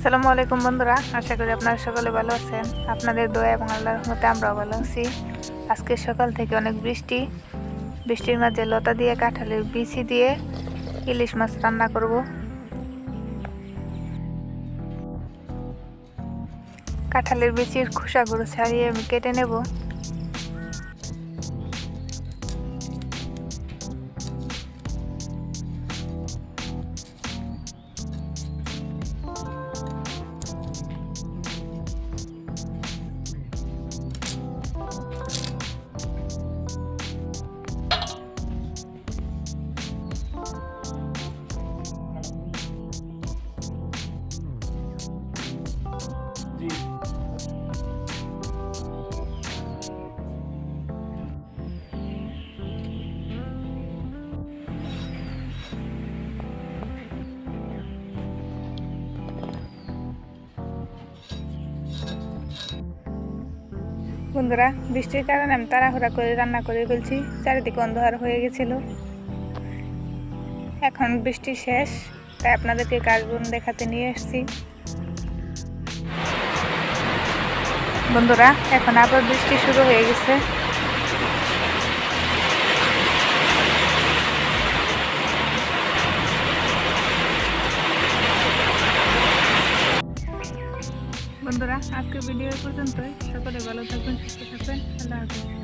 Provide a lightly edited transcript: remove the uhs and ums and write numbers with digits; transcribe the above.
আসসালামু আলাইকুম বন্ধুরা, আশা করি আপনারা সকলে ভালো আছেন। আপনাদের দোয়া এবং আল্লাহর রহমতে আমরাও ভালো আছি। আজকে সকাল থেকে অনেক বৃষ্টির মাঝে লতা দিয়ে কাঁঠালের বিচি দিয়ে ইলিশ মাছ রান্না করব। কাঁঠালের বিচির খোসাগুলো ছাড়িয়ে আমি কেটে নেব। বন্ধুরা, বৃষ্টির কারণে আমি তাড়াহুড়া করে রান্না করে ফেলছি। চারিদিকে অন্ধকার হয়ে গেছিল। এখন বৃষ্টি শেষ, তাই আপনাদেরকে কাশবন দেখাতে নিয়ে এসেছি। বন্ধুরা, এখন আবার বৃষ্টি শুরু হয়ে গেছে। বন্ধুরা, আজকের ভিডিও পর্যন্তই। সকলে ভালো থাকবেন, সুস্থ থাকবেন। আল্লাহ হাফেজ।